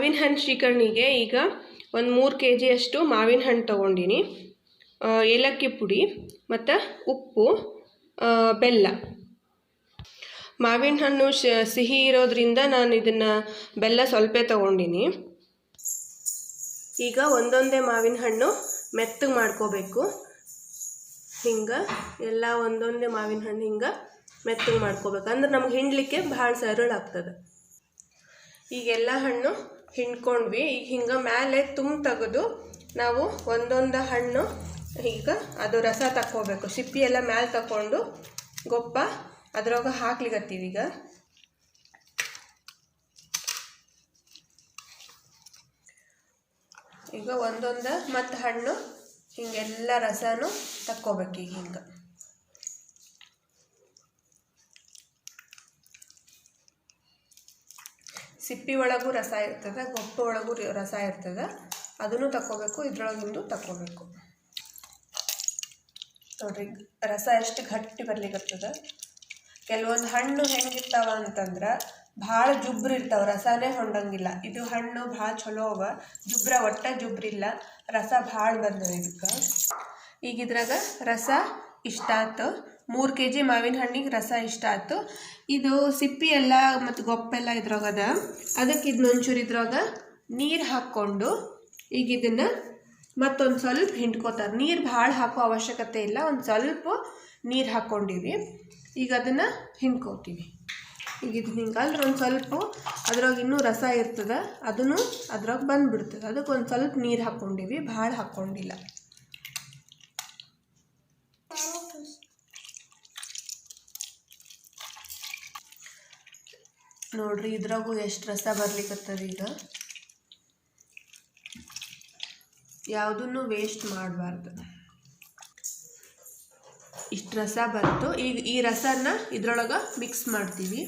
ಮಾವಿನ ಹಣ್ಣು ಶ್ರೀಕರಣಿಗೆ ಈಗ ಒಂದು 3 kg ಅಷ್ಟು ಮಾವಿನ ಹಣ್ಣು ತೊಗೊಂಡಿನಿ. ಏಲಕ್ಕಿ ಪುಡಿ ಮತ್ತು ಉಪ್ಪು, ಬೆಲ್ಲ. ಮಾವಿನ ಹಣ್ಣು ಸಿಹಿ ಇರೋದ್ರಿಂದ ನಾನು ಇದನ್ನು ಬೆಲ್ಲ ಸ್ವಲ್ಪ ತೊಗೊಂಡಿನಿ. ಈಗ ಒಂದೊಂದೇ ಮಾವಿನ ಹಣ್ಣು ಮೆತ್ತಗೆ ಮಾಡ್ಕೋಬೇಕು. ಹಿಂಗೆ ಎಲ್ಲ ಒಂದೊಂದೇ ಮಾವಿನ ಹಣ್ಣು ಹಿಂಗೆ ಮೆತ್ತಗೆ ಮಾಡ್ಕೋಬೇಕು, ಅಂದ್ರೆ ನಮ್ಗೆ ಹಿಂಡಲಿಕ್ಕೆ ಭಾಳ ಸರಳ ಆಗ್ತದೆ. ಈಗೆಲ್ಲ ಹಣ್ಣು ಹಿಂಡ್ಕೊಂಡ್ವಿ. ಈಗ ಹಿಂಗೆ ಮೇಲೆ ತೆಗೆದು ನಾವು ಒಂದೊಂದು ಹಣ್ಣು ಈಗ ಅದು ರಸ ತಕ್ಕೋಬೇಕು. ಸಿಪ್ಪಿ ಎಲ್ಲ ಮ್ಯಾಲೆ ತಗೊಂಡು ಗೊಪ್ಪ ಅದ್ರೊಳಗೆ ಹಾಕ್ಲಿಕತ್ತೀವಿ. ಈಗ ಒಂದೊಂದು ಮತ್ತು ಹಣ್ಣು ಹಿಂಗೆಲ್ಲ ರಸನೂ ತಕ್ಕೋಬೇಕು. ಈಗ ಹಿಂಗೆ ಸಿಪ್ಪಿ ಒಳಗೂ ರಸ ಇರ್ತದೆ, ಗೊಪ್ಪ ಒಳಗೂ ರಸ ಇರ್ತದೆ, ಅದನ್ನು ತಕ್ಕೋಬೇಕು. ಇದ್ರೊಳಗಿಂದು ತಕ್ಕೋಬೇಕು. ನೋಡ್ರಿ ರಸ ಎಷ್ಟು ಗಟ್ಟಿ ಬರ್ಲಿಕ್ಕತ್ತದ. ಕೆಲವೊಂದು ಹಣ್ಣು ಹೆಂಗಿರ್ತಾವ ಅಂತಂದ್ರೆ ಭಾಳ ಜುಬ್ರು ಇರ್ತಾವೆ, ರಸನೇ ಹೊಂಡಂಗಿಲ್ಲ. ಇದು ಹಣ್ಣು ಭಾಳ ಚಲೋ ಅವ, ಒಟ್ಟ ಜುಬ್ರಿಲ್ಲ, ರಸ ಭಾಳ ಬಂದವ ಇದಕ್ಕೆ. ಈಗ ಇದ್ರಾಗ ರಸ ಇಷ್ಟ ಆಯ್ತು. 3 kg ಮಾವಿನ ಹಣ್ಣಿಗೆ ರಸ ಇಷ್ಟ ಆಯ್ತು. ಇದು ಸಿಪ್ಪಿ ಎಲ್ಲ ಮತ್ತು ಗೊಪ್ಪೆಲ್ಲ ಇದ್ರಾಗದ. ಅದಕ್ಕೆ ಇದನ್ನೊಂಚೂರು ಇದ್ರಾಗ ನೀರು ಹಾಕ್ಕೊಂಡು ಈಗ ಇದನ್ನು ಮತ್ತೊಂದು ಸ್ವಲ್ಪ ಹಿಂಡ್ಕೋತಾರೆ. ನೀರು ಭಾಳ ಹಾಕೋ ಅವಶ್ಯಕತೆ ಇಲ್ಲ, ಒಂದು ಸ್ವಲ್ಪ ನೀರು ಹಾಕ್ಕೊಂಡಿವಿ. ಈಗ ಅದನ್ನು ಹಿಂಡ್ಕೋತೀವಿ. ಈಗ ಇದು ಹಿಂಗಲ್ರಿ ಒಂದು ಸ್ವಲ್ಪ ಅದ್ರಾಗ ಇನ್ನೂ ರಸ ಇರ್ತದೆ, ಅದನ್ನು ಅದ್ರಾಗ ಬಂದುಬಿಡ್ತದೆ. ಅದಕ್ಕೆ ಒಂದು ಸ್ವಲ್ಪ ನೀರು ಹಾಕ್ಕೊಂಡಿವಿ, ಭಾಳ ಹಾಕ್ಕೊಂಡಿಲ್ಲ. ನೋಡ್ರಿ ಇದ್ರಾಗೂ ಎಷ್ಟು ರಸ ಬರ್ಲಿಕ್ಕತ್ತದ. ಈಗ ಯಾವುದನ್ನು ವೇಸ್ಟ್ ಮಾಡಬಾರ್ದು. ಇಷ್ಟು ರಸ ಬಂತು. ಈಗ ಈ ರಸನ ಇದ್ರೊಳಗೆ ಮಿಕ್ಸ್ ಮಾಡ್ತೀವಿ.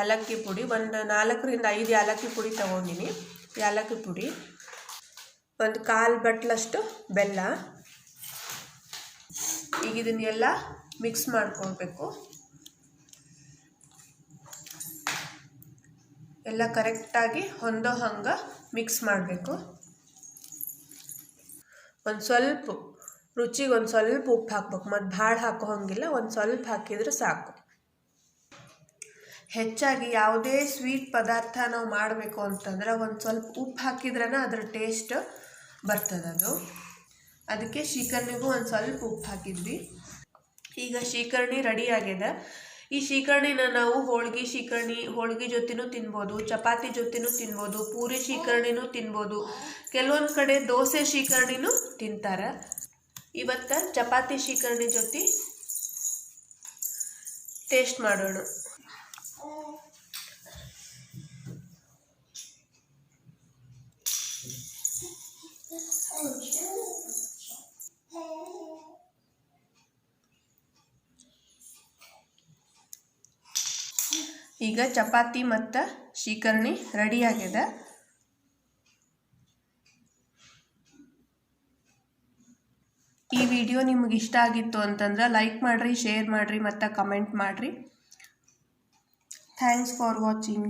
ಏಲಕ್ಕಿ ಪುಡಿ ಒಂದು 4 ರಿಂದ 5 ಏಲಕ್ಕಿ ಪುಡಿ ತೊಗೊಂಡಿನಿ. ಏಲಕ್ಕಿ ಪುಡಿ ಒಂದು 1/4 ಬಟ್ಲಷ್ಟು ಬೆಲ್ಲ. ಈಗ ಇದನ್ನೆಲ್ಲ ಮಿಕ್ಸ್ ಮಾಡ್ಕೊಳ್ಬೇಕು. ಎಲ್ಲ ಕರೆಕ್ಟಾಗಿ ಹೊಂದೋ ಹಂಗೆ ಮಿಕ್ಸ್ ಮಾಡಬೇಕು. ಒಂದು ಸ್ವಲ್ಪ ರುಚಿಗೆ ಒಂದು ಸ್ವಲ್ಪ ಉಪ್ಪು ಹಾಕ್ಬೇಕು, ಮತ್ತು ಭಾಳ ಹಾಕೋ ಹಂಗಿಲ್ಲ, ಒಂದು ಸ್ವಲ್ಪ ಹಾಕಿದ್ರೆ ಸಾಕು. ಹೆಚ್ಚಾಗಿ ಯಾವುದೇ ಸ್ವೀಟ್ ಪದಾರ್ಥ ನಾವು ಮಾಡಬೇಕು ಅಂತಂದ್ರೆ ಒಂದು ಸ್ವಲ್ಪ ಉಪ್ಪು ಹಾಕಿದ್ರೇ ಅದರ ಟೇಸ್ಟ್ ಬರ್ತದೆ. ಅದಕ್ಕೆ ಶ್ರೀಕರಣಿಗೂ ಒಂದು ಸ್ವಲ್ಪ ಉಪ್ಪು ಹಾಕಿದ್ವಿ. ಈಗ ಶ್ರೀಕರಣಿ ರೆಡಿ ಆಗಿದೆ. ಈ ಶ್ರೀಕರಣಿನ ನಾವು ಹೋಳ್ಗೆ ಜೊತೆನೂ ತಿನ್ಬೋದು, ಚಪಾತಿ ಜೊತೆನೂ ತಿನ್ಬೋದು, ಪೂರಿ ಶ್ರೀಕರಣಿನೂ ತಿನ್ಬೋದು, ಕೆಲವೊಂದು ಕಡೆ ದೋಸೆ ಶ್ರೀಕರಣಿನೂ ತಿಂತಾರೆ. ಇವತ್ತು ಚಪಾತಿ ಶ್ರೀಕರಣಿ ಜೊತೆ ಟೇಸ್ಟ್ ಮಾಡೋಣ. ಈಗ ಚಪಾತಿ ಮತ್ತು ಶ್ರೀಕರಣಿ ರೆಡಿ ಆಗಿದೆ. ಈ ವಿಡಿಯೋ ನಿಮಗೆ ಇಷ್ಟ ಆಗಿತ್ತು ಅಂತಂದ್ರೆ ಲೈಕ್ ಮಾಡಿರಿ, ಶೇರ್ ಮಾಡಿರಿ ಮತ್ತು ಕಮೆಂಟ್ ಮಾಡಿರಿ. Thanks for watching.